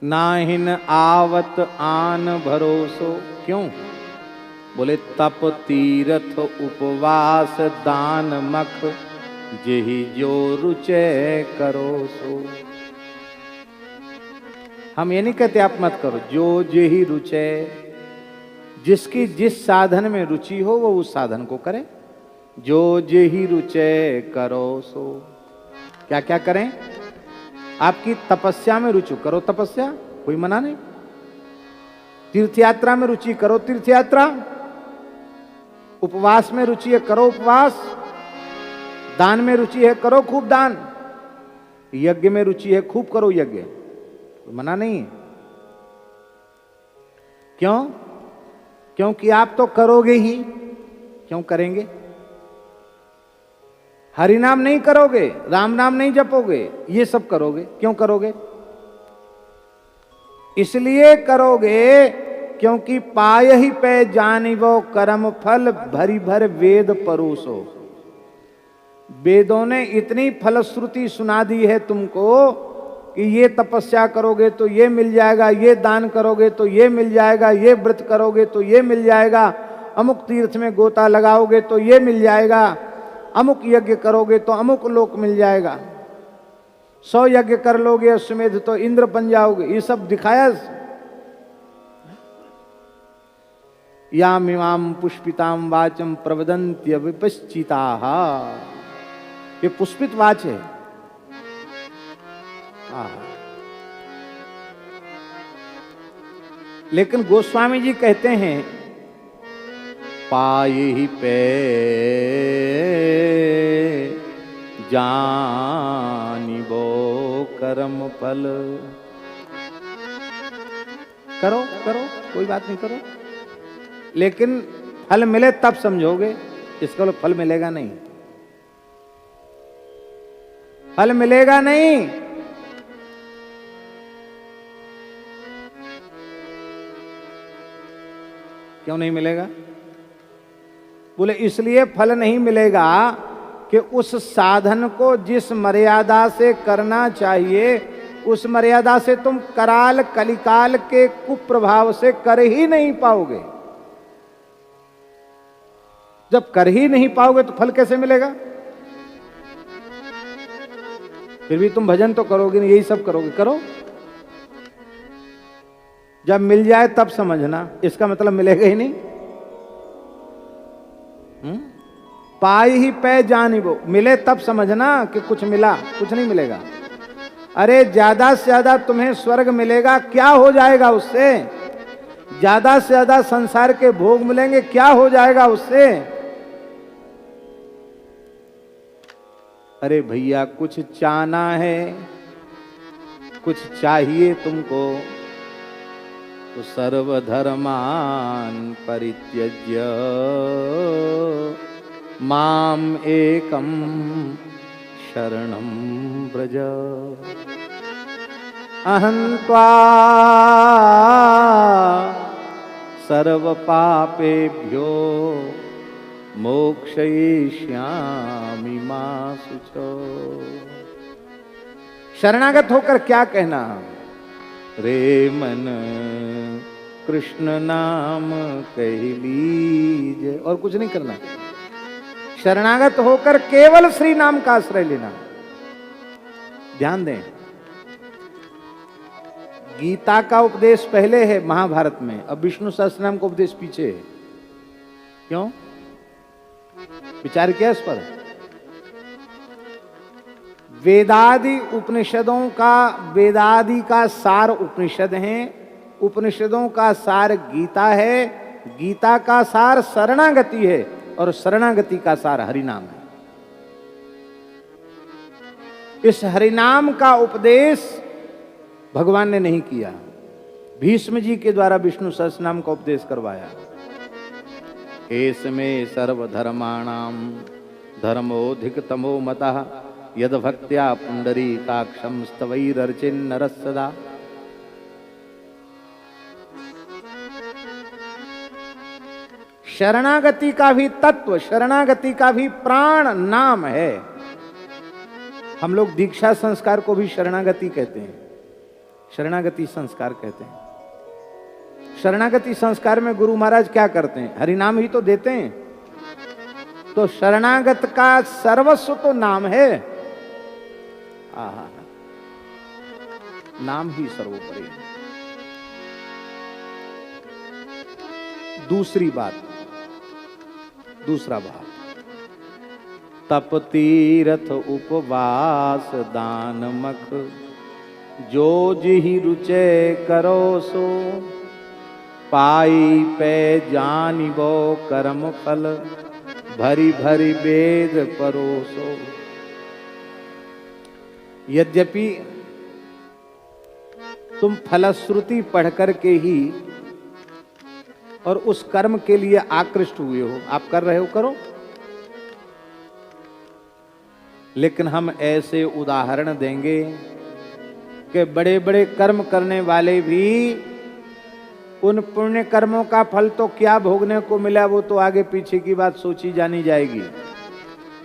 नाहिन आवत आन भरोसो। क्यों? बोले तप तीरथ उपवास दान मख, जेहि जो रुचे करो सो। हम ये नहीं कहते आप मत करो, जो जेहि रुचे, जिसकी जिस साधन में रुचि हो वो उस साधन को करे। जो जेहि रुचे करो सो। क्या क्या करें? आपकी तपस्या में रुचि, करो तपस्या, कोई मना नहीं। तीर्थ यात्रा में रुचि, करो तीर्थ यात्रा। उपवास में रुचि है, करो उपवास। दान में रुचि है, करो खूब दान। यज्ञ में रुचि है, खूब करो यज्ञ, मना नहीं है। क्यों? क्योंकि आप तो करोगे ही। क्यों करेंगे? हरि नाम नहीं करोगे, राम नाम नहीं जपोगे, ये सब करोगे। क्यों करोगे? इसलिए करोगे क्योंकि पाय ही पे जानिबो कर्म फल, भरी भर वेद परोसो। वेदों ने इतनी फलश्रुति सुना दी है तुमको कि ये तपस्या करोगे तो ये मिल जाएगा, ये दान करोगे तो ये मिल जाएगा, ये व्रत करोगे तो ये मिल जाएगा, अमुक तीर्थ में गोता लगाओगे तो ये मिल जाएगा, अमुक यज्ञ करोगे तो अमुक लोक मिल जाएगा, 100 यज्ञ कर लोगे अश्वमेध तो इंद्र बन जाओगे। ये सब दिखाया। याम इमाम पुष्पिताम वाचम प्रवदन्त्य विपश्चिताः। ये पुष्पित वाच है। लेकिन गोस्वामी जी कहते हैं पाये ही पे जानिबो कर्म फल। करो करो, कोई बात नहीं, करो, लेकिन फल मिले तब समझोगे। इसका फल मिलेगा नहीं, फल मिलेगा नहीं। क्यों नहीं मिलेगा? बोले इसलिए फल नहीं मिलेगा कि उस साधन को जिस मर्यादा से करना चाहिए उस मर्यादा से तुम कराल कलिकाल के कुप्रभाव से कर ही नहीं पाओगे। जब कर ही नहीं पाओगे तो फल कैसे मिलेगा? फिर भी तुम भजन तो करोगे नहीं, यही सब करोगे, करो। जब मिल जाए तब समझना, इसका मतलब मिलेगा ही नहीं। पाई ही पे जानिबो, मिले तब समझना कि कुछ मिला, कुछ नहीं मिलेगा। अरे ज्यादा से ज्यादा तुम्हें स्वर्ग मिलेगा, क्या हो जाएगा उससे? ज्यादा से ज्यादा संसार के भोग मिलेंगे, क्या हो जाएगा उससे? अरे भैया कुछ चाहना है, कुछ चाहिए तुमको तो सर्वधर्मान परित्यज्य माम एकम शरणं व्रज। अहं त्वा सर्व पापेभ्यो मोक्षयिष्यामि मा शुचो। शरणागत होकर क्या कहना? रे मन कृष्ण नाम कह लीजिए, और कुछ नहीं करना। शरणागत होकर केवल श्री नाम का आश्रय लेना। ध्यान दें, गीता का उपदेश पहले है महाभारत में, अब विष्णु सहस्त्रनाम का उपदेश पीछे है। क्यों? विचार किया इस पर? वेदादि उपनिषदों का, वेदादि का सार उपनिषद हैं, उपनिषदों का सार गीता है, गीता का सार शरणागति है, और शरणागति का सार हरिनाम है। इस हरिनाम का उपदेश भगवान ने नहीं किया, भीष्म जी के द्वारा विष्णु सहस्त्रनाम का उपदेश करवाया। एसमे सर्वधर्माणाम धर्मोऽधिकतमो मतः यद भक्त्या पुंडरीकाक्षं स्तवैरर्चिन्नरः सदा। शरणागति का भी तत्व, शरणागति का भी प्राण नाम है। हम लोग दीक्षा संस्कार को भी शरणागति कहते हैं। शरणागति संस्कार कहते हैं। शरणागति संस्कार में गुरु महाराज क्या करते हैं? हरिनाम ही तो देते हैं। तो शरणागत का सर्वस्व तो नाम है। आहा, नाम ही सर्वोपरि। दूसरी बात, दूसरा भाव, तप तीरथ उपवास दान मख, जो जिहि रुचे करो सो, पाई पे जानिबो कर्म फल, भरी भरी वेद परोसो। यद्यपि तुम फलश्रुति पढ़ करके ही और उस कर्म के लिए आकृष्ट हुए हो, आप कर रहे हो, करो, लेकिन हम ऐसे उदाहरण देंगे कि बड़े बड़े कर्म करने वाले भी उन पुण्य कर्मों का फल तो क्या भोगने को मिला, वो तो आगे पीछे की बात सोची जानी जाएगी।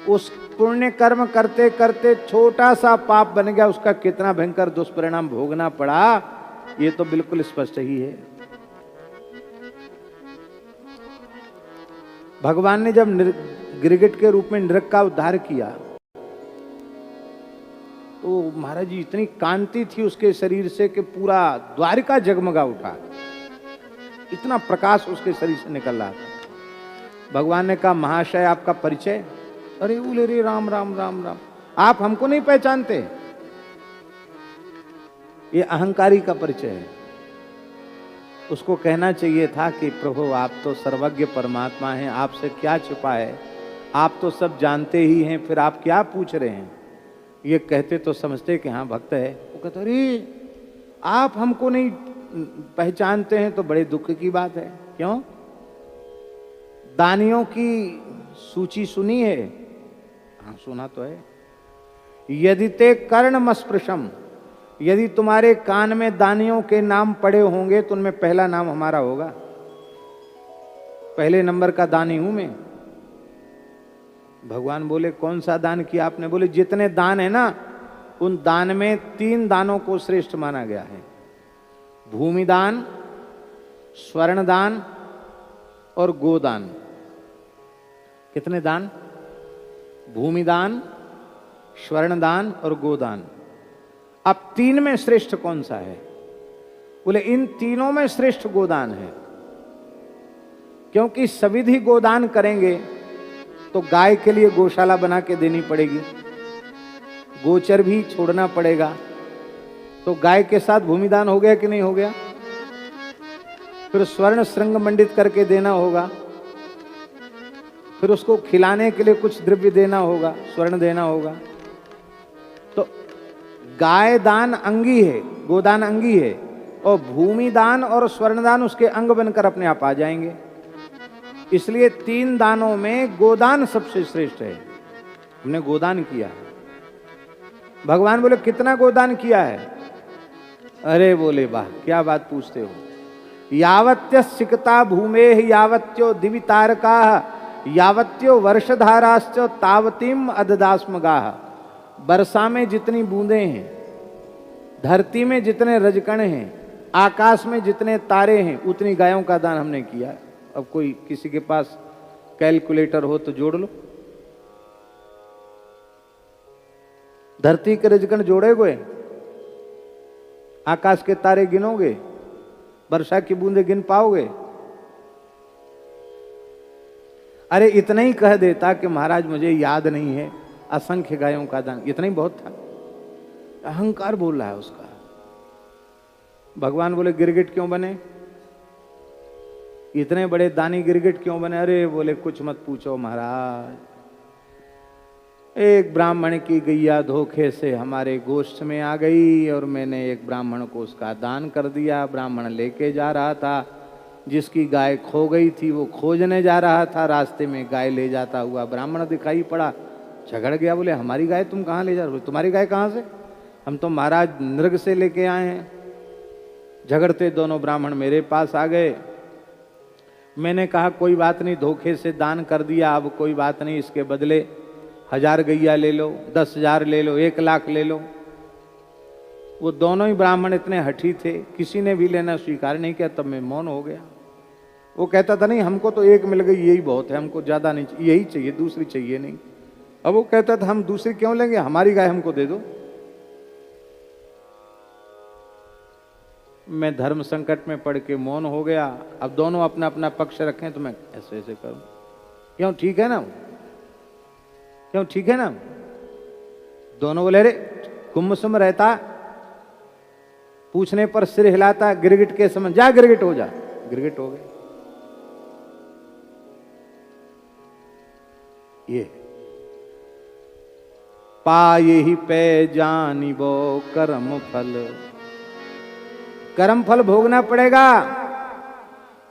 उस पुण्य कर्म करते करते छोटा सा पाप बन गया, उसका कितना भयंकर दुष्परिणाम भोगना पड़ा, ये तो बिल्कुल स्पष्ट ही है। भगवान ने जब गिरगिट के रूप में नृग का उद्धार किया तो महाराज जी इतनी कांति थी उसके शरीर से कि पूरा द्वारिका जगमगा उठा, इतना प्रकाश उसके शरीर से निकल रहा था। भगवान ने कहा, महाशय आपका परिचय? अरे बोले, रे राम राम राम राम, आप हमको नहीं पहचानते? ये अहंकारी का परिचय है। उसको कहना चाहिए था कि प्रभु आप तो सर्वज्ञ परमात्मा हैं, आपसे क्या छिपा है, आप तो सब जानते ही हैं, फिर आप क्या पूछ रहे हैं? ये कहते तो समझते कि हाँ भक्त है। वो कहते, अरे आप हमको नहीं पहचानते हैं तो बड़े दुख की बात है। क्यों? दानियों की सूची सुनी है? हाँ सुना तो है। यदि ते कर्णमस्पृशम, यदि तुम्हारे कान में दानियों के नाम पड़े होंगे तो उनमें पहला नाम हमारा होगा। पहले नंबर का दानी हूं मैं। भगवान बोले, कौन सा दान किया आपने? बोले, जितने दान है ना, उन दान में 3 दानों को श्रेष्ठ माना गया है, भूमि दान, स्वर्ण दान और गोदान। कितने दान? भूमि दान, स्वर्ण दान और गोदान। अब 3 में श्रेष्ठ कौन सा है? बोले, इन तीनों में श्रेष्ठ गोदान है, क्योंकि सविधि गोदान करेंगे तो गाय के लिए गौशाला बना के देनी पड़ेगी, गोचर भी छोड़ना पड़ेगा। तो गाय के साथ भूमिदान हो गया कि नहीं हो गया? फिर स्वर्ण श्रृंग मंडित करके देना होगा, फिर उसको खिलाने के लिए कुछ द्रव्य देना होगा, स्वर्ण देना होगा। तो गाय दान अंगी है, गोदान अंगी है, और भूमि दान और स्वर्ण दान उसके अंग बनकर अपने आप आ जाएंगे। इसलिए 3 दानों में गोदान सबसे श्रेष्ठ है। हमने गोदान किया। भगवान बोले, कितना गोदान किया है? अरे बोले, वाह क्या बात पूछते हो। यावत्य सिकता भूमेह यावत्यो दिवितारका यावत्यो वर्षधाराश्च तावतीम अददास्मगाह। वर्षा में जितनी बूंदें हैं, धरती में जितने रजकण हैं, आकाश में जितने तारे हैं, उतनी गायों का दान हमने किया। अब कोई किसी के पास कैलकुलेटर हो तो जोड़ लो। धरती के रजकण जोड़ोगे, आकाश के तारे गिनोगे, वर्षा की बूंदे गिन पाओगे? अरे इतना ही कह देता कि महाराज मुझे याद नहीं है, असंख्य गायों का दान, इतना ही बहुत था। अहंकार बोल रहा है उसका। भगवान बोले, गिरगिट क्यों बने? इतने बड़े दानी गिरगिट क्यों बने? अरे बोले, कुछ मत पूछो महाराज। एक ब्राह्मण की गैया धोखे से हमारे गोष्ठ में आ गई और मैंने एक ब्राह्मण को उसका दान कर दिया। ब्राह्मण लेके जा रहा था, जिसकी गाय खो गई थी वो खोजने जा रहा था, रास्ते में गाय ले जाता हुआ ब्राह्मण दिखाई पड़ा, झगड़ गया। बोले, हमारी गाय तुम कहाँ ले जा रहे हो? तुम्हारी गाय कहाँ से? हम तो महाराज नृग से लेके आए हैं। झगड़ते दोनों ब्राह्मण मेरे पास आ गए। मैंने कहा, कोई बात नहीं, धोखे से दान कर दिया, अब कोई बात नहीं, इसके बदले 1000 गैया ले लो, 10,000 ले लो, 1 लाख ले लो। वो दोनों ही ब्राह्मण इतने हठी थे, किसी ने भी लेना स्वीकार नहीं किया। तब मैं मौन हो गया। वो कहता था नहीं, हमको तो एक मिल गई यही बहुत है, हमको ज्यादा नहीं चाहिए, यही चाहिए, दूसरी चाहिए नहीं। अब वो कहता था हम दूसरी क्यों लेंगे, हमारी गाय हमको दे दो। मैं धर्म संकट में पड़ के मौन हो गया। अब दोनों अपना अपना पक्ष रखें तो मैं ऐसे ऐसे करूं। क्यों, ठीक है ना? क्यों, ठीक है ना? दोनों बोले रे गुम्मसुम रहता, पूछने पर सिर हिलाता, गिरगिट के समझ जा, गिरगिट हो जा। गिरगिट हो गए। ये पाए ही पे जानिबो कर्म फल, कर्म फल भोगना पड़ेगा।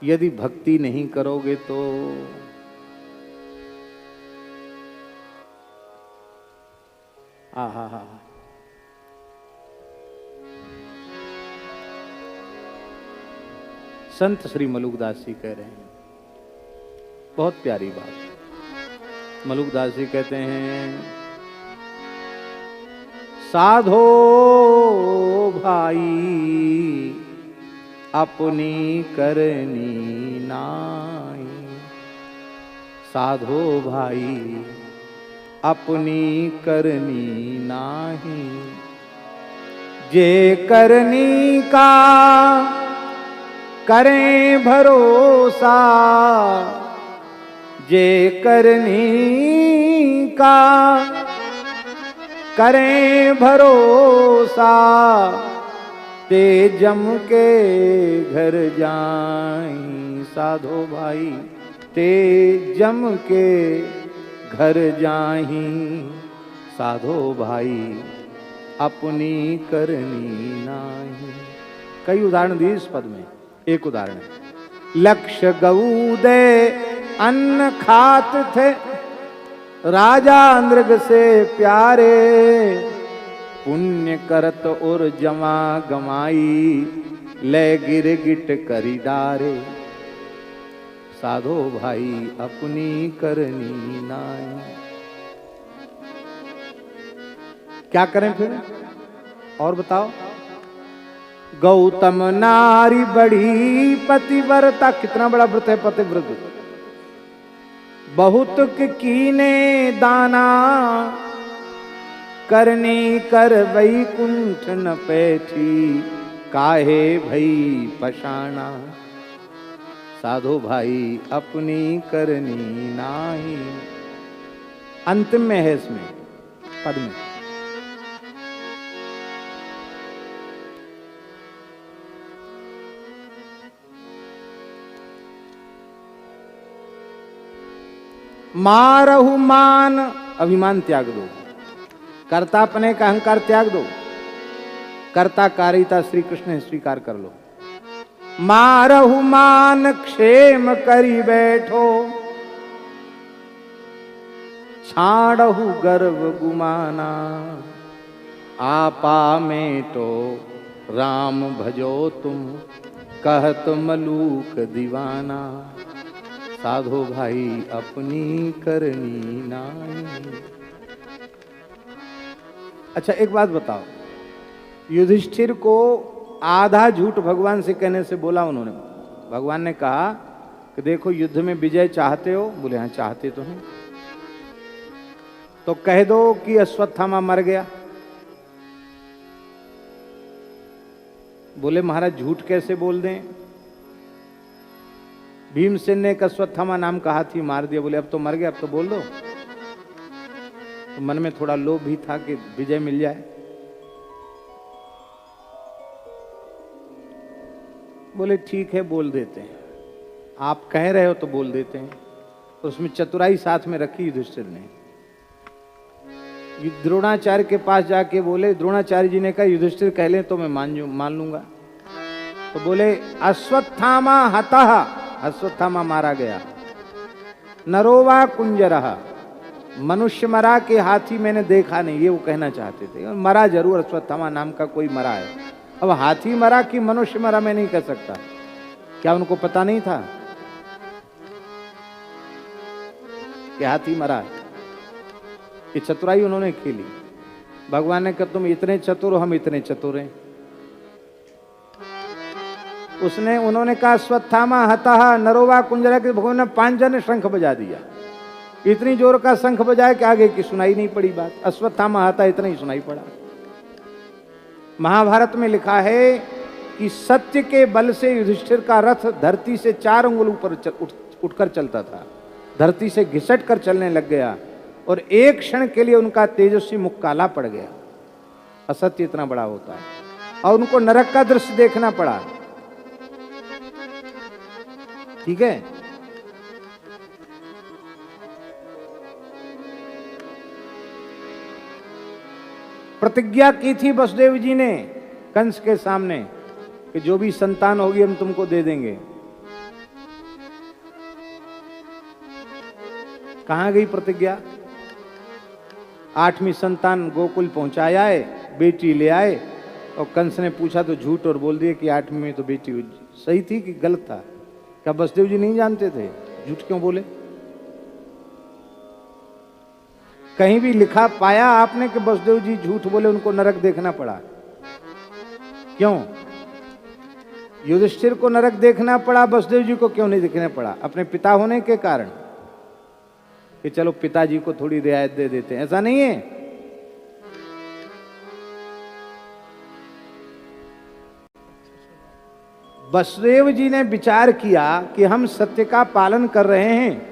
यदि भक्ति नहीं करोगे तो हा। संत श्री मलुकदास जी कह रहे हैं, बहुत प्यारी बात। मलुकदास जी कहते हैं, साधो भाई अपनी करनी नाई, साधो भाई अपनी करनी नाही, जे करनी का करें भरोसा, जे करनी का करें भरोसा, ते जम के घर जाई, साधो भाई ते जम के घर जाही, साधो भाई अपनी करनी नाही। कई उदाहरण दिए इस पद में। एक उदाहरण है, लक्ष्य गऊ दे अन्न खात थे, राजा मृग से प्यारे, पुण्य करत और जमा गमाई, ले गिरगिट करी डारे, साधो भाई अपनी करनी नाई। क्या करें फिर, और बताओ। गौतम नारी बड़ी पतिव्रता, कितना बड़ा व्रत है पतिव्रत। बहुत कीने दाना, करनी कर वैकुंठ न पैठी, काहे भई पशाना, साधो भाई अपनी करनी नाही। अंतिम में है इसमें पद में, मारहु मान, अभिमान त्याग दो, कर्तापने का अहंकार त्याग दो, कर्ताकारिता श्री कृष्ण ने स्वीकार कर लो। मारहु मान क्षेम करी बैठो, छाड़हु गर्व गुमाना, आपा में तो राम भजो तुम, कहत मलूक दीवाना, साधो भाई अपनी करनी नाई। अच्छा एक बात बताओ, युधिष्ठिर को आधा झूठ भगवान से कहने से बोला उन्होंने। भगवान ने कहा कि देखो युद्ध में विजय चाहते हो, बोले हाँ चाहते तो हैं, तो कह दो कि अश्वत्थामा मर गया। बोले महाराज झूठ कैसे बोल दें, भीमसेन ने एक अश्वत्थामा नाम का हाथी मार दिया। बोले अब तो मर गया, अब तो बोल दो। तो मन में थोड़ा लोभ भी था कि विजय मिल जाए। बोले ठीक है बोल देते हैं, आप कह रहे हो तो बोल देते हैं। तो उसमें चतुराई साथ में रखी युधिष्ठिर ने। द्रोणाचार्य के पास जाके बोले, द्रोणाचार्य जी ने कहा युधिष्ठिर कह लें तो मैं मान लूंगा। तो बोले अश्वत्थामा हतः, अश्वत्थामा मारा गया, नरोवा कुंजरहा, मनुष्य मरा के हाथी मैंने देखा नहीं, ये वो कहना चाहते थे। मरा जरूर, अश्वत्थामा नाम का कोई मरा है। अब हाथी मरा कि मनुष्य मरा मैं नहीं कह सकता। क्या उनको पता नहीं था कि हाथी मरा? ये चतुराई उन्होंने खेली। भगवान ने कहा तुम इतने चतुर हो, हम इतने चतुर हैं। उन्होंने कहा अश्वत्थामा हतः नरोवा कुंजरा के, भगवान ने 5 जन शंख बजा दिया। इतनी जोर का शंख बजाया कि आगे की सुनाई नहीं पड़ी बात। अश्वत्थामा हतः इतना ही सुनाई पड़ा। महाभारत में लिखा है कि सत्य के बल से युधिष्ठिर का रथ धरती से 4 अंगुल ऊपर उठकर चलता था, धरती से घिसट कर चलने लग गया और एक क्षण के लिए उनका तेजस्वी मुख काला पड़ गया। असत्य इतना बड़ा होता है और उनको नरक का दृश्य देखना पड़ा। ठीक है, प्रतिज्ञा की थी वसुदेव जी ने कंस के सामने कि जो भी संतान होगी हम तुमको दे देंगे। कहां गई प्रतिज्ञा? 8वीं संतान गोकुल पहुंचाया है, बेटी ले आए और कंस ने पूछा तो झूठ और बोल दिया कि 8वीं में तो बेटी सही थी कि गलत था। क्या वसुदेव जी नहीं जानते थे? झूठ क्यों बोले? कहीं भी लिखा पाया आपने कि वसुदेव जी झूठ बोले, उनको नरक देखना पड़ा? क्यों? युधिष्ठिर को नरक देखना पड़ा, वसुदेव जी को क्यों नहीं देखना पड़ा? अपने पिता होने के कारण कि चलो पिताजी को थोड़ी रियायत दे देते हैं, ऐसा नहीं है। वसुदेव जी ने विचार किया कि हम सत्य का पालन कर रहे हैं,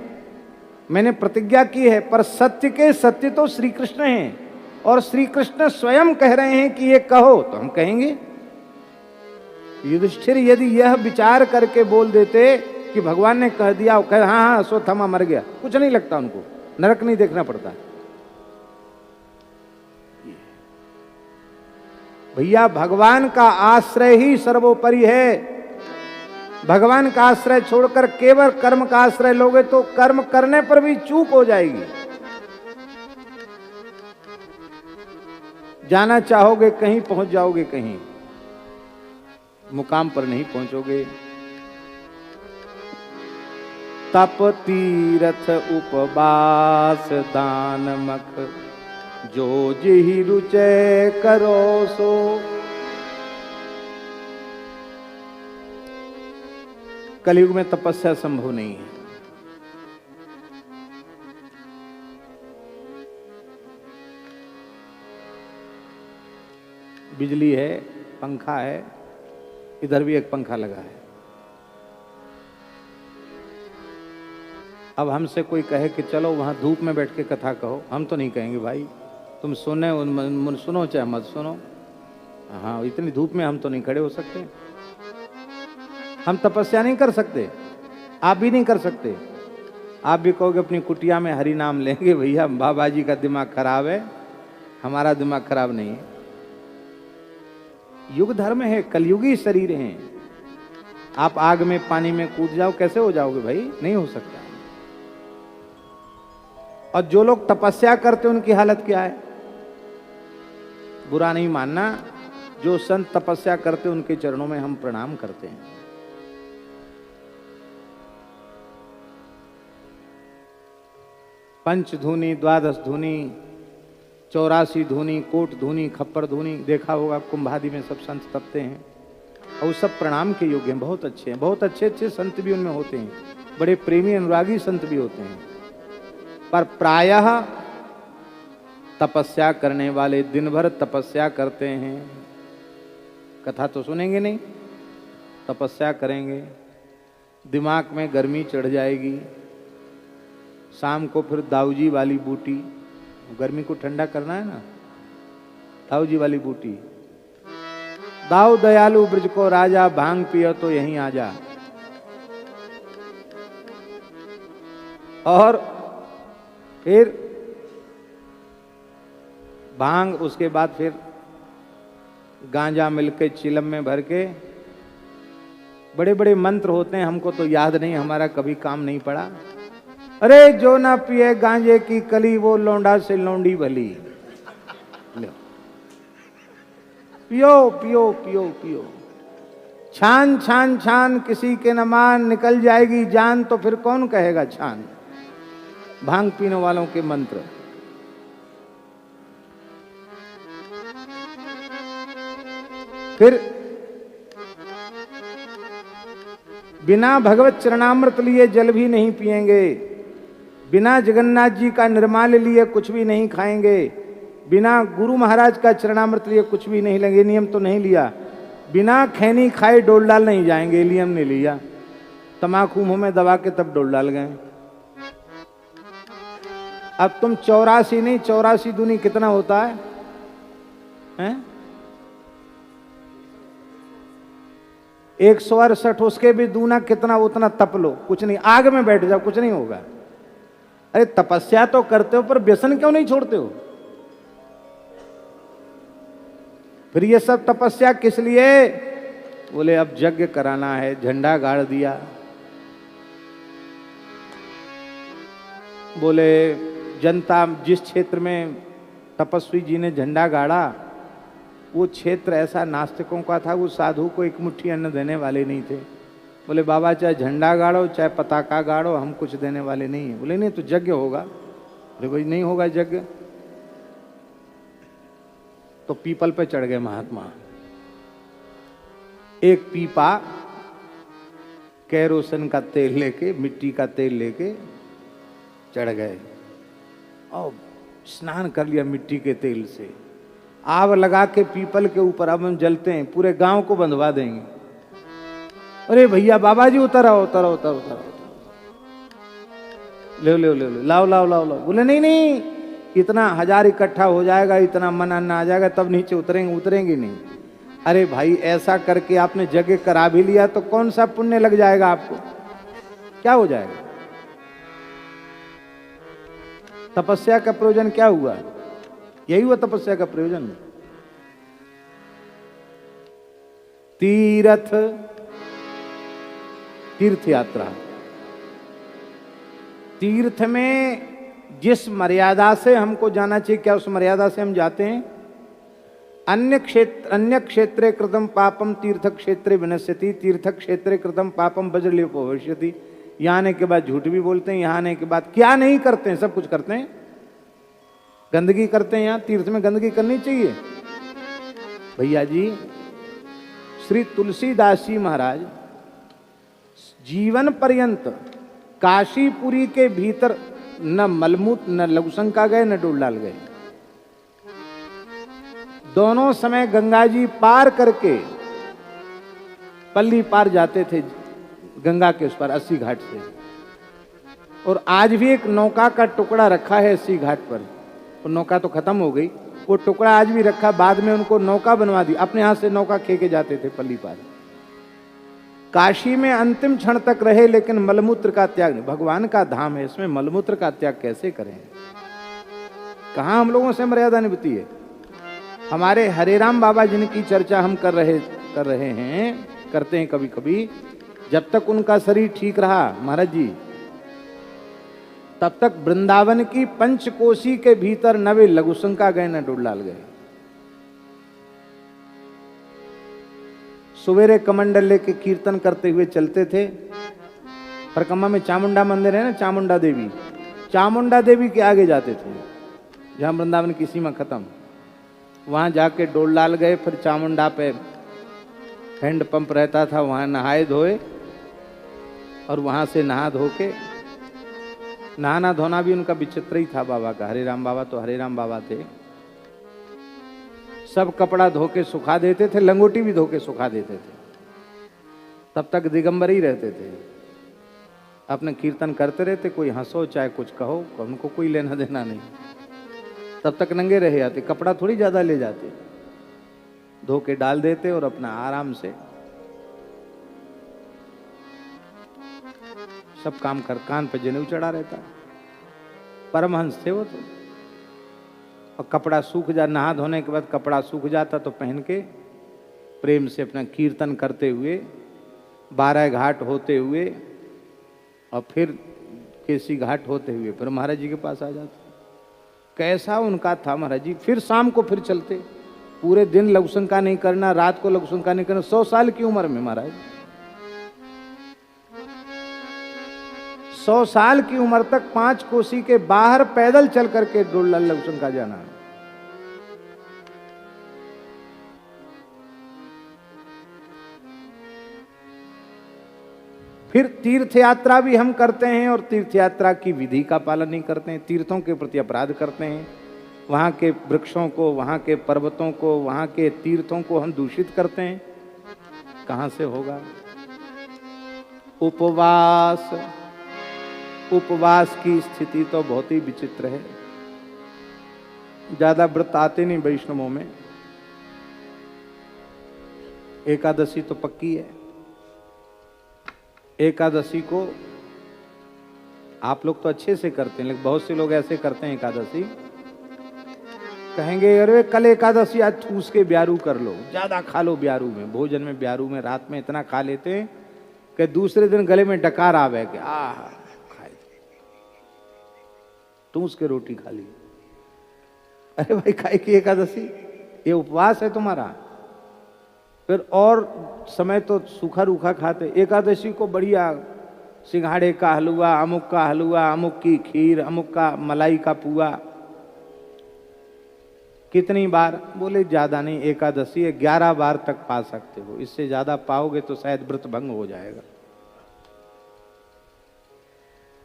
मैंने प्रतिज्ञा की है, पर सत्य के सत्य तो श्री कृष्ण हैं और श्री कृष्ण स्वयं कह रहे हैं कि ये कहो तो हम कहेंगे। युधिष्ठिर यदि यह विचार करके बोल देते कि भगवान ने कह दिया, कह हाँ हाँ अश्वत्थामा मर गया, कुछ नहीं लगता, उनको नरक नहीं देखना पड़ता। भैया भगवान का आश्रय ही सर्वोपरि है। भगवान का आश्रय छोड़कर केवल कर्म का आश्रय लोगे तो कर्म करने पर भी चूक हो जाएगी। जाना चाहोगे कहीं, पहुंच जाओगे कहीं, मुकाम पर नहीं पहुंचोगे। तप तीरथ उपवास दान मख, जो जिहि रुचय करो सो। कलयुग में तपस्या संभव नहीं है। बिजली है, पंखा है, इधर भी एक पंखा लगा है। अब हमसे कोई कहे कि चलो वहां धूप में बैठ के कथा कहो, हम तो नहीं कहेंगे भाई, तुम सुनो चाहे मत सुनो। हाँ, इतनी धूप में हम तो नहीं खड़े हो सकते, हम तपस्या नहीं कर सकते, आप भी नहीं कर सकते। आप भी कहोगे अपनी कुटिया में हरि नाम लेंगे, भैया बाबा जी का दिमाग खराब है, हमारा दिमाग खराब नहीं है। युग धर्म है, कलयुगी शरीर हैं। आप आग में पानी में कूद जाओ, कैसे हो जाओगे भाई? नहीं हो सकता। और जो लोग तपस्या करते उनकी हालत क्या है? बुरा नहीं मानना, जो संत तपस्या करते उनके चरणों में हम प्रणाम करते हैं। पंच धूनी, द्वादश धूनी, 84 धूनी, कोट धूनी, खप्पर धूनी, देखा होगा कुंभादि में सब संत तपते हैं और सब प्रणाम के योग्य हैं, बहुत अच्छे हैं। बहुत अच्छे अच्छे संत भी उनमें होते हैं, बड़े प्रेमी अनुरागी संत भी होते हैं। पर प्रायः तपस्या करने वाले दिन भर तपस्या करते हैं, कथा तो सुनेंगे नहीं, तपस्या करेंगे, दिमाग में गर्मी चढ़ जाएगी, शाम को फिर दाऊजी वाली बूटी, गर्मी को ठंडा करना है ना, दाऊजी वाली बूटी, दाऊ दयालु ब्रज को राजा, भांग पियो तो यहीं आ जा। और फिर भांग, उसके बाद फिर गांजा मिलके चिलम में भर के, बड़े बड़े मंत्र होते हैं, हमको तो याद नहीं, हमारा कभी काम नहीं पड़ा। अरे जो ना पिए गांजे की कली, वो लौंडा से लौंडी भली। पियो पियो पियो पियो, छान छान छान, किसी के न मान, निकल जाएगी जान तो फिर कौन कहेगा छान। भांग पीने वालों के मंत्र। फिर बिना भगवत चरणामृत लिए जल भी नहीं पिएंगे, बिना जगन्नाथ जी का निर्माल्य लिए कुछ भी नहीं खाएंगे, बिना गुरु महाराज का चरणामृत लिए कुछ भी नहीं लेंगे। नियम तो नहीं लिया। बिना खैनी खाए डोल डाल नहीं जाएंगे, नियम नहीं लिया। तमाकू मुंह में दबा के तब डोल डाल गए। अब तुम 84 नहीं, 84 दूनी कितना होता है, हैं? 168, उसके भी दूना कितना, उतना तप लो, कुछ नहीं, आग में बैठ जाओ, कुछ नहीं होगा। अरे तपस्या तो करते हो, पर व्यसन क्यों नहीं छोड़ते हो? फिर ये सब तपस्या किस लिए? बोले अब यज्ञ कराना है, झंडा गाड़ दिया। बोले जनता जिस क्षेत्र में तपस्वी जी ने झंडा गाड़ा, वो क्षेत्र ऐसा नास्तिकों का था, वो साधु को एक मुट्ठी अन्न देने वाले नहीं थे। बोले बाबा चाहे झंडा गाड़ो चाहे पताका गाड़ो, हम कुछ देने वाले नहीं है। बोले नहीं तो यज्ञ होगा। बोले भाई नहीं होगा यज्ञ। तो पीपल पे चढ़ गए महात्मा। एक पीपा केरोसिन का तेल लेके, मिट्टी का तेल लेके चढ़ गए और स्नान कर लिया मिट्टी के तेल से। आग लगा के पीपल के ऊपर अब हम जलते हैं, पूरे गांव को बंधवा देंगे। अरे भैया बाबा जी उतर आओ, उतर उतर उतर, ले ले ले लाओ लाओ लाओ लाओ। बोले नहीं नहीं, इतना 1000 इकट्ठा हो जाएगा, इतना मन अन्न आ जाएगा, तब नीचे उतरेंगे, उतरेंगे नहीं। अरे भाई ऐसा करके आपने जगह करा भी लिया तो कौन सा पुण्य लग जाएगा आपको, क्या हो जाएगा? तपस्या का प्रयोजन क्या हुआ? यही हुआ तपस्या का प्रयोजन। तीर्थ, तीर्थ यात्रा, तीर्थ में जिस मर्यादा से हमको जाना चाहिए, क्या उस मर्यादा से हम जाते हैं? अन्य क्षेत्रे कृतम पापम तीर्थ क्षेत्रे विनश्यति, तीर्थ क्षेत्रे कृतम पापम वज्रलेपो भविष्यति। यहाँ आने के बाद झूठ भी बोलते हैं, यहाँ आने के बाद क्या नहीं करते हैं, सब कुछ करते हैं। गंदगी करते हैं, यहाँ तीर्थ में गंदगी करनी चाहिए। भैया जी श्री तुलसीदास जी महाराज जीवन पर्यंत काशीपुरी के भीतर न मलमूत्र न लघुशंका गए न डोल डाल गए। दोनों समय गंगा जी पार करके पल्ली पार जाते थे, गंगा के उस पर 80 घाट से। और आज भी एक नौका का टुकड़ा रखा है 80 घाट पर। वो नौका तो खत्म हो गई, वो टुकड़ा आज भी रखा। बाद में उनको नौका बनवा दी, अपने हाथ से नौका खे के जाते थे पल्ली पार। काशी में अंतिम क्षण तक रहे, लेकिन मलमूत्र का त्याग नहीं। भगवान का धाम है, इसमें मलमूत्र का त्याग कैसे करें? कहां हम लोगों से मर्यादा निभती है? हमारे हरे राम बाबा जिनकी चर्चा हम कर रहे हैं, करते हैं कभी कभी, जब तक उनका शरीर ठीक रहा महाराज जी, तब तक वृंदावन की पंचकोशी के भीतर न वे लघुशंका गए न डोल डाल गए। सवेरे कमंडल लेके कीर्तन करते हुए चलते थे। परकम्मा में चामुंडा मंदिर है ना, चामुंडा देवी, चामुंडा देवी के आगे जाते थे, जहां वृंदावन की सीमा खत्म। वहां जाके डोल डाल गए। फिर चामुंडा पे हैंड पंप रहता था, वहां नहाए धोए, और वहां से नहा धो के, नहाना धोना भी उनका विचित्र ही था बाबा का। हरे राम बाबा तो हरे राम बाबा थे। सब कपड़ा धो के सुखा देते थे, लंगोटी भी धो के सुखा देते थे। तब तक दिगंबर ही रहते थे, अपने कीर्तन करते रहते। कोई हंसो चाहे कुछ कहो, उनको कोई लेना देना नहीं। तब तक नंगे रह जाते, कपड़ा थोड़ी ज्यादा ले जाते, धो के डाल देते और अपना आराम से सब काम कर। कान पे जनेऊ चढ़ा रहता, परमहंस थे वो तो। और कपड़ा सूख जा, नहा धोने के बाद कपड़ा सूख जाता तो पहन के प्रेम से अपना कीर्तन करते हुए 12 घाट होते हुए और फिर केसी घाट होते हुए फिर महाराज जी के पास आ जाते। कैसा उनका था महाराज जी। फिर शाम को फिर चलते, पूरे दिन लघुशंका नहीं करना, रात को लघुशंका नहीं करना। 100 साल की उम्र में महाराज, 100 साल की उम्र तक 5 कोसी के बाहर पैदल चल करके डोल लघुशंका जाना। फिर तीर्थ यात्रा भी हम करते हैं और तीर्थ यात्रा की विधि का पालन नहीं करते हैं, तीर्थों के प्रति अपराध करते हैं, वहाँ के वृक्षों को, वहाँ के पर्वतों को, वहाँ के तीर्थों को हम दूषित करते हैं। कहाँ से होगा? उपवास, उपवास की स्थिति तो बहुत ही विचित्र है। ज्यादा व्रत आते नहीं वैष्णवों में। एकादशी तो पक्की है। एकादशी को आप लोग तो अच्छे से करते हैं, लेकिन बहुत से लोग ऐसे करते हैं एकादशी, कहेंगे अरे कल एकादशी आज ठूस के ब्यारू कर लो, ज्यादा खा लो ब्यारू में, भोजन में ब्यारू में रात में इतना खा लेते हैं कि दूसरे दिन गले में डकार आवे कि खाए ठूस के रोटी खा ली। अरे भाई खाए की एकादशी, ये उपवास है तुम्हारा। फिर और समय तो सूखा रूखा खाते। एकादशी को बढ़िया सिंघाड़े का हलवा, अमुक का हलवा, अमुक की खीर, अमुक का मलाई का पुआ। कितनी बार? बोले ज्यादा नहीं, एकादशी है 11 बार तक पा सकते हो, इससे ज्यादा पाओगे तो शायद व्रत भंग हो जाएगा।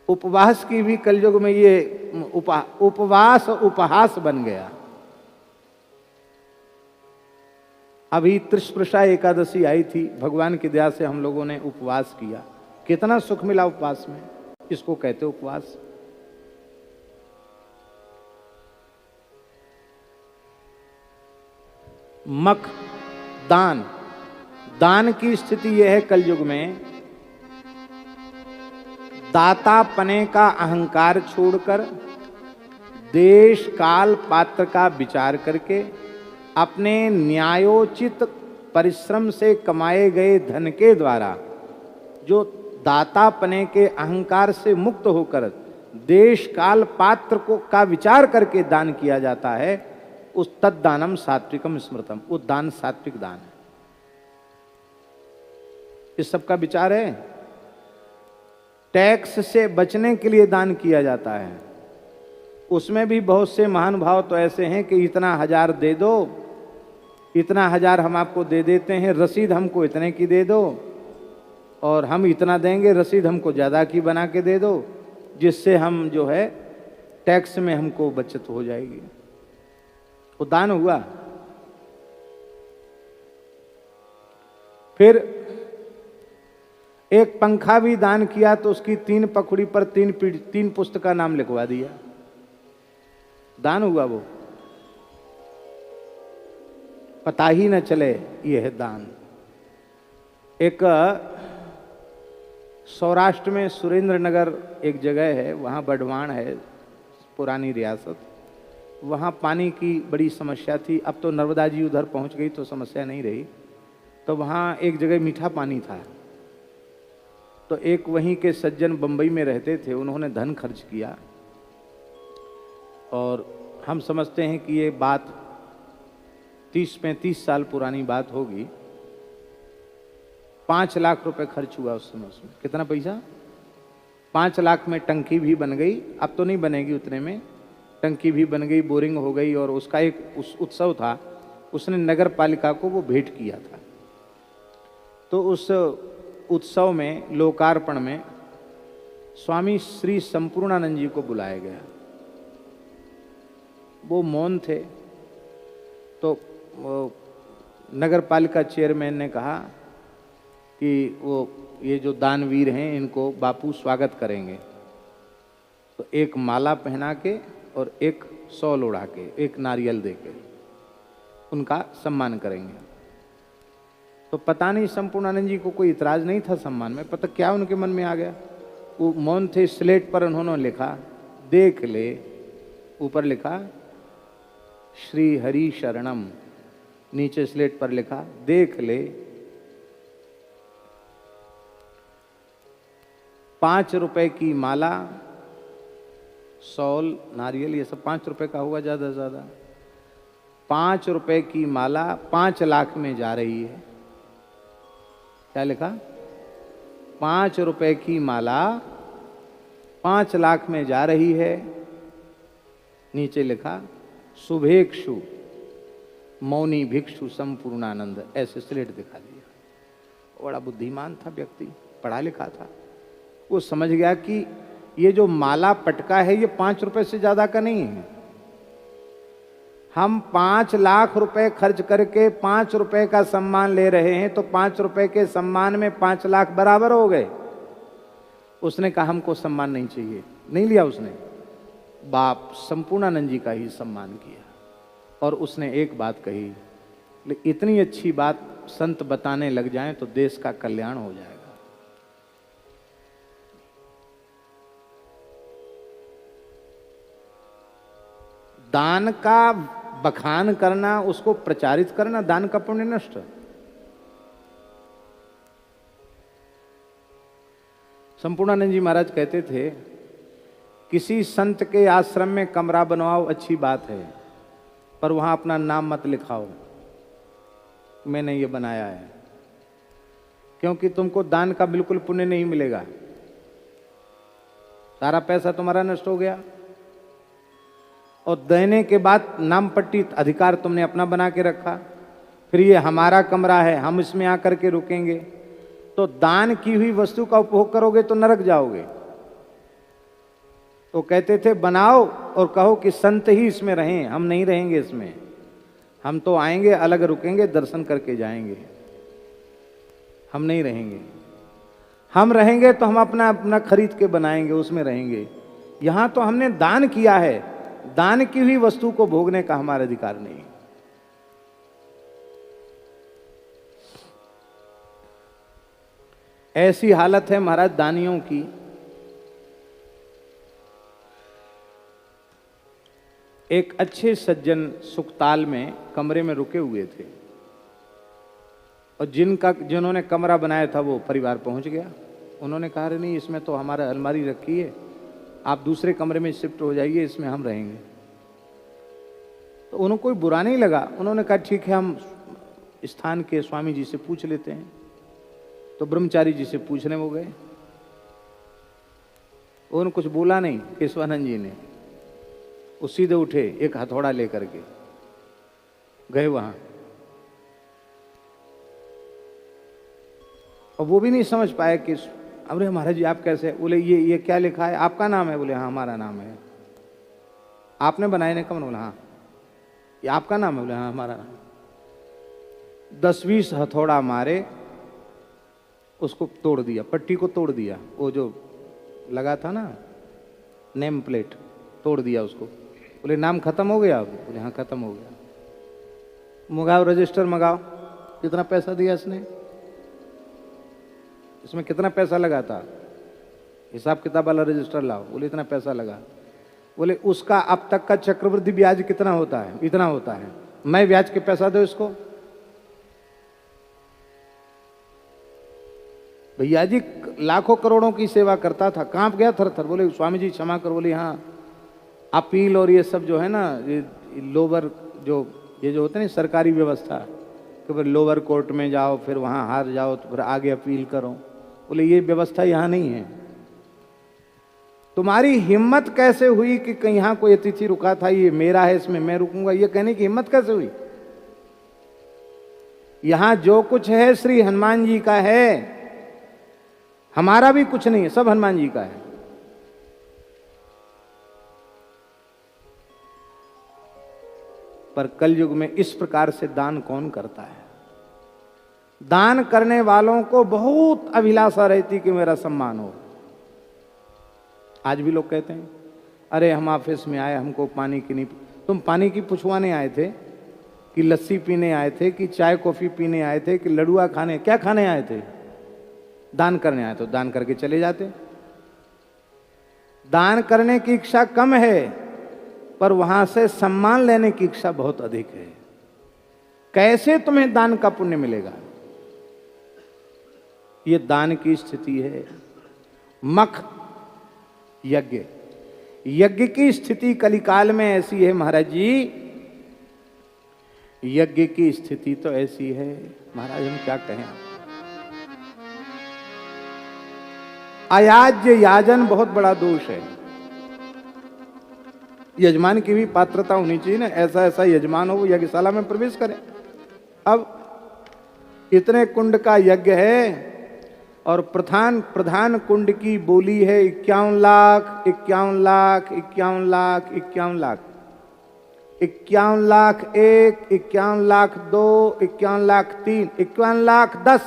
उपवास की भी कलयुग में ये उपवास उपहास बन गया। अभी त्रिस्पर्शा एकादशी आई थी, भगवान की दया से हम लोगों ने उपवास किया, कितना सुख मिला उपवास में। इसको कहते उपवास। मख दान, दान की स्थिति यह है कलयुग में, दातापने का अहंकार छोड़कर देश काल पात्र का विचार करके अपने न्यायोचित परिश्रम से कमाए गए धन के द्वारा जो दातापने के अहंकार से मुक्त होकर देश काल पात्र को का विचार करके दान किया जाता है, उस तद्दानम सात्विकम स्मृतम, वो दान सात्विक दान है। इस सब का विचार है। टैक्स से बचने के लिए दान किया जाता है, उसमें भी बहुत से महानुभाव तो ऐसे हैं कि इतना 1000 दे दो, इतना 1000 हम आपको दे देते हैं, रसीद हमको इतने की दे दो, और हम इतना देंगे, रसीद हमको ज़्यादा की बना के दे दो, जिससे हम जो है टैक्स में हमको बचत हो जाएगी। वो दान हुआ। फिर एक पंखा भी दान किया तो उसकी 3 पखुड़ी पर 3 पुस्तक का नाम लिखवा दिया, दान हुआ। वो पता ही न चले ये है दान। एक सौराष्ट्र में सुरेंद्र नगर एक जगह है, वहाँ बड़वान है, पुरानी रियासत, वहाँ पानी की बड़ी समस्या थी। अब तो नर्मदा जी उधर पहुँच गई तो समस्या नहीं रही। तो वहाँ एक जगह मीठा पानी था, तो एक वहीं के सज्जन बंबई में रहते थे, उन्होंने धन खर्च किया, और हम समझते हैं कि ये बात 30-35 साल पुरानी बात होगी। 5 लाख रुपए खर्च हुआ उस समय। उसमें कितना पैसा? 5 लाख में टंकी भी बन गई, अब तो नहीं बनेगी उतने में, टंकी भी बन गई, बोरिंग हो गई, और उसका एक उत्सव था, उसने नगर पालिका को वो भेंट किया था। तो उस उत्सव में, लोकार्पण में, स्वामी श्री संपूर्णानंद जी को बुलाया गया। वो मौन थे, तो नगर पालिका चेयरमैन ने कहा कि वो ये जो दानवीर हैं इनको बापू स्वागत करेंगे, तो एक माला पहना के और एक शॉल ओढ़ा के, एक नारियल दे के उनका सम्मान करेंगे। तो पता नहीं संपूर्णानंद जी को कोई इतराज नहीं था सम्मान में, पता क्या उनके मन में आ गया। वो मौन थे, स्लेट पर उन्होंने लिखा देख ले, ऊपर लिखा श्री हरि शरणम, नीचे स्लेट पर लिखा देख ले। 5 रुपए की माला, शॉल, नारियल, ये सब 5 रुपए का हुआ ज्यादा से ज्यादा। 5 रुपए की माला 5 लाख में जा रही है। क्या लिखा? 5 रुपए की माला 5 लाख में जा रही है। नीचे लिखा शुभेक्षु मौनी भिक्षु संपूर्णानंद, ऐसे स्लेट दिखा दिया। बड़ा बुद्धिमान था व्यक्ति। पढ़ा लिखा था, वो समझ गया कि ये जो माला पटका है ये 5 रुपए से ज्यादा का नहीं है। हम 5 लाख रुपए खर्च करके 5 रुपए का सम्मान ले रहे हैं, तो 5 रुपए के सम्मान में 5 लाख बराबर हो गए। उसने कहा हमको सम्मान नहीं चाहिए, नहीं लिया उसने, बाप संपूर्णानंद जी का ही सम्मान किया। और उसने एक बात कही, इतनी अच्छी बात संत बताने लग जाएं तो देश का कल्याण हो जाएगा। दान का बखान करना, उसको प्रचारित करना, दान का पुण्य नष्ट। संपूर्णानंद जी महाराज कहते थे, किसी संत के आश्रम में कमरा बनवाओ, अच्छी बात है, पर वहां अपना नाम मत लिखाओ, मैंने ये बनाया है, क्योंकि तुमको दान का बिल्कुल पुण्य नहीं मिलेगा, सारा पैसा तुम्हारा नष्ट हो गया। और देने के बाद नाम पट्टी अधिकार तुमने अपना बना के रखा, फिर ये हमारा कमरा है, हम इसमें आकर के रुकेंगे। तो दान की हुई वस्तु का उपभोग करोगे तो नरक जाओगे। तो कहते थे बनाओ और कहो कि संत ही इसमें रहें, हम नहीं रहेंगे इसमें, हम तो आएंगे अलग रुकेंगे, दर्शन करके जाएंगे, हम नहीं रहेंगे। हम रहेंगे तो हम अपना अपना खरीद के बनाएंगे, उसमें रहेंगे। यहां तो हमने दान किया है, दान की हुई वस्तु को भोगने का हमारा अधिकार नहीं। ऐसी हालत है महाराज दानियों की। एक अच्छे सज्जन सुखताल में कमरे में रुके हुए थे, और जिन्होंने कमरा बनाया था वो परिवार पहुंच गया। उन्होंने कहा नहीं, इसमें तो हमारा अलमारी रखी है, आप दूसरे कमरे में शिफ्ट हो जाइए, इसमें हम रहेंगे। तो उन्हें कोई बुरा नहीं लगा। उन्होंने कहा ठीक है, हम स्थान के स्वामी जी से पूछ लेते हैं। तो ब्रह्मचारी जी से पूछने वो गए, उन्होंने कुछ बोला नहीं। केशवानंद जी ने वो सीधे उठे, एक हथौड़ा लेकर के गए वहां, और वो भी नहीं समझ पाए कि अरे महाराज जी आप कैसे। बोले ये क्या लिखा है, आपका नाम है? बोले हाँ हमारा नाम है। आपने बनाए ने कमरा? बोला हाँ। ये आपका नाम है? बोले हाँ हमारा नाम। 10-20 हथौड़ा मारे, उसको तोड़ दिया, पट्टी को तोड़ दिया, वो जो लगा था ना नेम प्लेट, तोड़ दिया उसको। बोले नाम खत्म हो गया? बोले हाँ खत्म हो गया। मंगाओ रजिस्टर, मंगाओ। कितना पैसा दिया इसने? इसमें कितना पैसा लगा था? हिसाब किताब वाला रजिस्टर लाओ। बोले इतना पैसा लगा। बोले उसका अब तक का चक्रवृद्धि ब्याज कितना होता है? इतना होता है। मैं ब्याज के पैसा दो इसको? भैया जी लाखों करोड़ों की सेवा करता था, कांप गया थर थर। बोले स्वामी जी क्षमा कर। बोले हाँ, अपील और ये सब जो है ना, ये लोअर ये जो होते हैं सरकारी व्यवस्था, कि फिर लोअर कोर्ट में जाओ, फिर वहाँ हार जाओ तो फिर आगे अपील करो। बोले ये व्यवस्था यहाँ नहीं है। तुम्हारी हिम्मत कैसे हुई कि कहीं यहाँ कोई अतिथि रुका था, ये मेरा है, इसमें मैं रुकूंगा, ये कहने की हिम्मत कैसे हुई? यहाँ जो कुछ है श्री हनुमान जी का है, हमारा भी कुछ नहीं है, सब हनुमान जी का है। पर कलयुग में इस प्रकार से दान कौन करता है? दान करने वालों को बहुत अभिलाषा रहती कि मेरा सम्मान हो। आज भी लोग कहते हैं अरे हम ऑफिस में आए, हमको पानी की नहीं। तुम पानी की पुछवाने आए थे कि लस्सी पीने आए थे कि चाय कॉफी पीने आए थे कि लड़ुआ खाने, क्या खाने आए थे? दान करने आए तो दान करके चले जाते। दान करने की इच्छा कम है, पर वहां से सम्मान लेने की इच्छा बहुत अधिक है। कैसे तुम्हें दान का पुण्य मिलेगा? ये दान की स्थिति है। मख यज्ञ, यज्ञ की स्थिति कलिकाल में ऐसी है महाराज जी, यज्ञ की स्थिति तो ऐसी है महाराज, हम क्या कहें। अयाज्य याजन बहुत बड़ा दोष है। यजमान की भी पात्रता होनी चाहिए ना, ऐसा ऐसा यजमान हो वो यज्ञशाला में प्रवेश करे। अब इतने कुंड का यज्ञ है, और प्रधान कुंड की बोली है 51 लाख 51 लाख 51 लाख 51 लाख 51 लाख 1 51 लाख 2 51 लाख 3 51 लाख 10।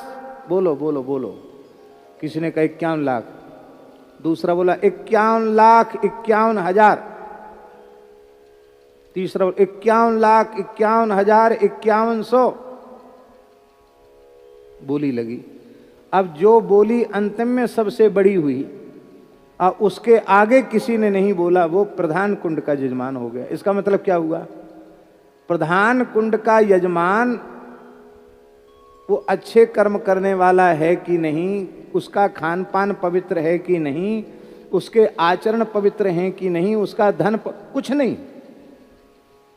बोलो बोलो बोलो। किसी ने कहा 51 लाख, दूसरा बोला 51 लाख 51 हजार, तीसरा 51 लाख 51 हजार 5100 बोली लगी। अब जो बोली अंतिम में सबसे बड़ी हुई और उसके आगे किसी ने नहीं बोला, वो प्रधान कुंड का यजमान हो गया। इसका मतलब क्या हुआ? प्रधान कुंड का यजमान वो अच्छे कर्म करने वाला है कि नहीं, उसका खान पान पवित्र है कि नहीं, उसके आचरण पवित्र हैं कि नहीं, उसका धन कुछ नहीं।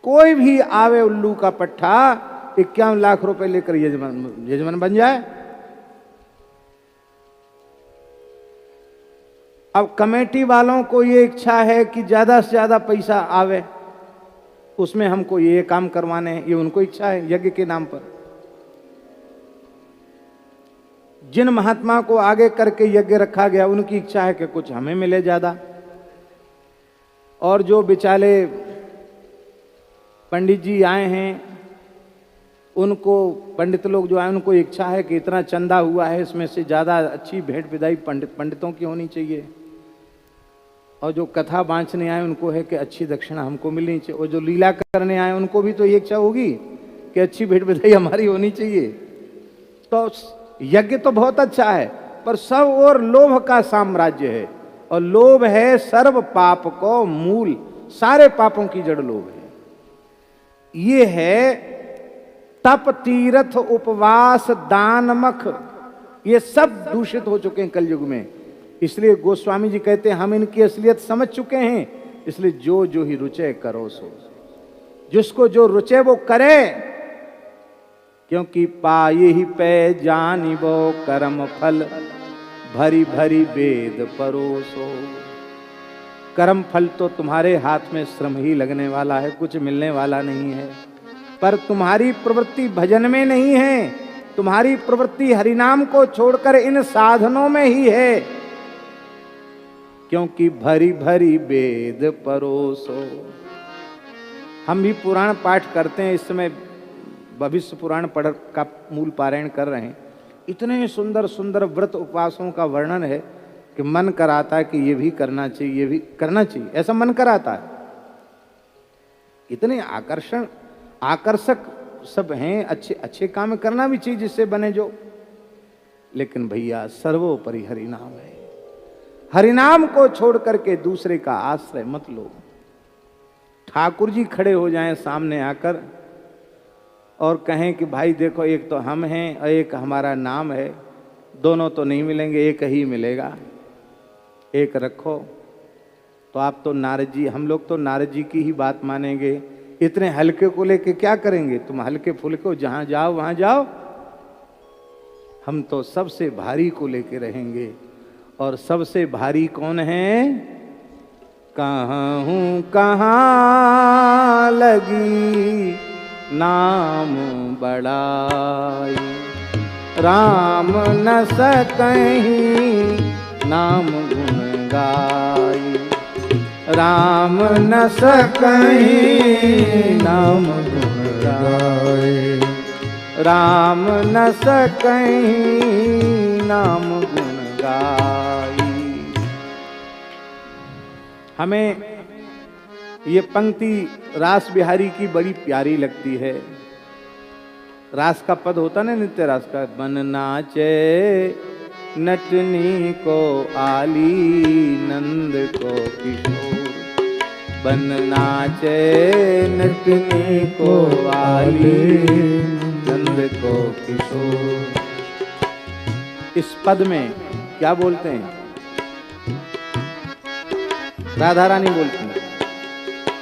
कोई भी आवे उल्लू का पट्टा 51 लाख रुपए लेकर यजमान बन जाए। अब कमेटी वालों को ये इच्छा है कि ज्यादा से ज्यादा पैसा आवे, उसमें हमको ये काम करवाने हैं, ये उनको इच्छा है यज्ञ के नाम पर। जिन महात्मा को आगे करके यज्ञ रखा गया उनकी इच्छा है कि कुछ हमें मिले ज्यादा, और जो बेचारे पंडित जी आए हैं उनको, पंडित लोग जो आए उनको इच्छा है कि इतना चंदा हुआ है, इसमें से ज्यादा अच्छी भेंट विदाई पंडितों की होनी चाहिए। और जो कथा बांचने आए उनको है कि अच्छी दक्षिणा हमको मिलनी चाहिए। और जो लीला करने आए उनको भी तो ये इच्छा होगी कि अच्छी भेंट विदाई हमारी होनी चाहिए। तो यज्ञ तो बहुत अच्छा है, पर सब और लोभ का साम्राज्य है, और लोभ है सर्व पाप को मूल, सारे पापों की जड़ लोभ है। ये है तप तीर्थ उपवास दान मख, ये सब दूषित हो चुके हैं कलयुग में। इसलिए गोस्वामी जी कहते हैं हम इनकी असलियत समझ चुके हैं, इसलिए जो जो ही रुचे करो सो, जिसको जो रुचे वो करे, क्योंकि पाए ही पे जानिबो कर्म फल भरी भरी वेद परोसो। कर्म फल तो तुम्हारे हाथ में श्रम ही लगने वाला है, कुछ मिलने वाला नहीं है। पर तुम्हारी प्रवृत्ति भजन में नहीं है, तुम्हारी प्रवृत्ति हरिनाम को छोड़कर इन साधनों में ही है, क्योंकि भरी भरी वेद परोसो। हम भी पुराण पाठ करते हैं, इस समय भविष्य पुराण पढ़ का मूल पारायण कर रहे हैं। इतने सुंदर सुंदर व्रत उपवासों का वर्णन है कि मन कराता है कि ये भी करना चाहिए, ये भी करना चाहिए, ऐसा मन कराता है। इतने आकर्षक सब हैं, अच्छे अच्छे काम करना भी चाहिए जिससे बने जो। लेकिन भैया सर्वोपरि हरिनाम है, हरिनाम को छोड़ करके दूसरे का आश्रय मत लो। ठाकुर जी खड़े हो जाएं सामने आकर और कहें कि भाई देखो, एक तो हम हैं और एक हमारा नाम है, दोनों तो नहीं मिलेंगे, एक ही मिलेगा, एक रखो। तो आप तो नारद जी, हम लोग तो नारद जी की ही बात मानेंगे। इतने हल्के को लेके क्या करेंगे? तुम हल्के फुल्के जहां जाओ वहां जाओ, हम तो सबसे भारी को लेके रहेंगे। और सबसे भारी कौन है? कहाँ हूँ कहाँ लगी नाम बड़ाई, राम न सकहीं नाम गुण गाई, राम न सकहीं नाम गुण गाई, राम न सकहीं नाम गुण गाई। हमें ये पंक्ति रास बिहारी की बड़ी प्यारी लगती है। रास का पद होता ना, नित्य रास का, बन नाचे नटनी को आली नंद को किशोर, बन नाचे नटनी को आली नंद को किशोर। इस पद में क्या बोलते हैं? राधा रानी बोलती हैं,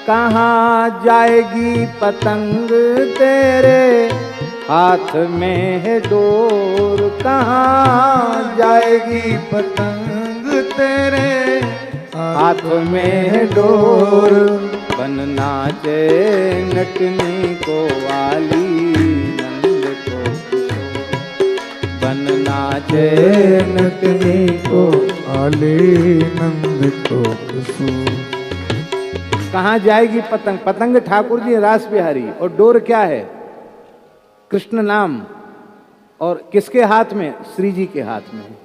कहाँ जाएगी पतंग तेरे हाथ में है डोर, कहाँ जाएगी पतंग तेरे हाथ में है डोर, बन नाचे नटनी को वाली नंद को किशोर, बन नाचे नटनी को आले नंद को कुसुम। कहाँ जाएगी पतंग? पतंग ठाकुर जी रास बिहारी, और डोर क्या है? कृष्ण नाम। और किसके हाथ में? श्री जी के हाथ में।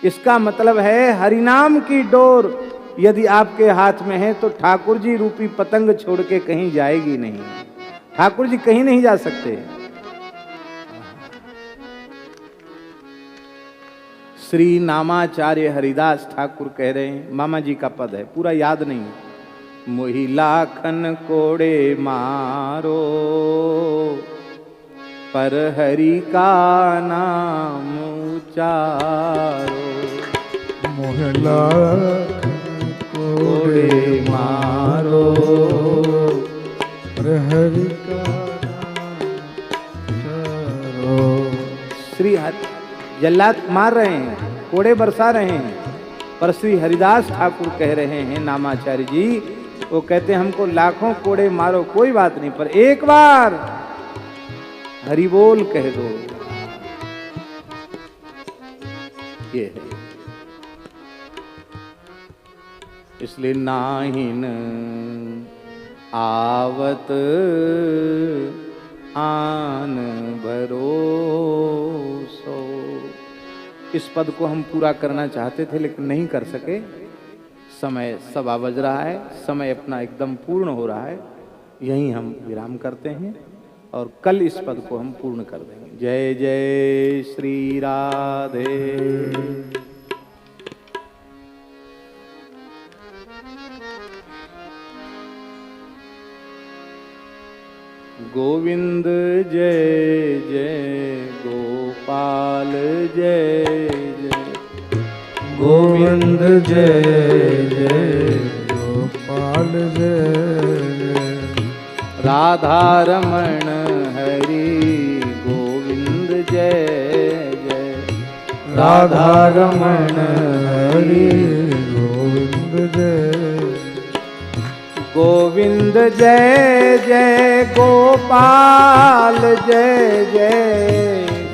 इसका मतलब है हरिनाम की डोर यदि आपके हाथ में है तो ठाकुर जी रूपी पतंग छोड़ के कहीं जाएगी नहीं। ठाकुर जी कहीं नहीं जा सकते। श्री नामाचार्य हरिदास ठाकुर कह रहे हैं, मामा जी का पद है, पूरा याद नहीं। मोहि लाखन कोड़े मारो पर हरि का नाम उचारो। मोहला कोड़े मारो पर हरि का नाम उचारो। श्री हरि जल्लाद मार रहे हैं, कोड़े बरसा रहे हैं, पर श्री हरिदास ठाकुर कह रहे हैं नामाचार्य जी, वो कहते हैं हमको लाखों कोड़े मारो कोई बात नहीं, पर एक बार हरि बोल कह दो। ये है, इसलिए नाहिन आवत आन भरोसो। इस पद को हम पूरा करना चाहते थे लेकिन नहीं कर सके। समय सवा बज रहा है, समय अपना एकदम पूर्ण हो रहा है। यहीं हम विराम करते हैं और कल इस पद को हम पूर्ण कर देंगे। जय जय श्री राधे। गोविंद जय जय गोपाल जय जय। गोविंद जय जय गोपाल जय जय। राधा रमण हरि गोविंद जय जय। राधा रमण हरि गोविंद जय। गोविंद जय जय गोपाल जय जय।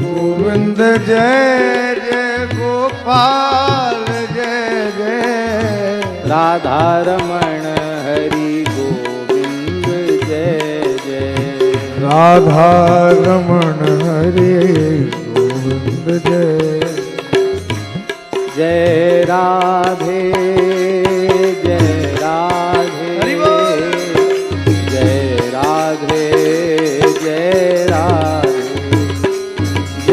गोविंद जय जय गोपाल जय जय। राधा रमण हरि गोविंद जय जय। राधा रमण हरि गोविंद जय। जय राधे जय राधे जय राधे जय राधे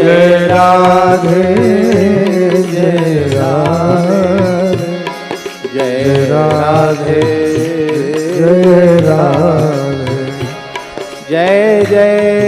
जय राधे जय राधे जय राधे जय राधे जय जय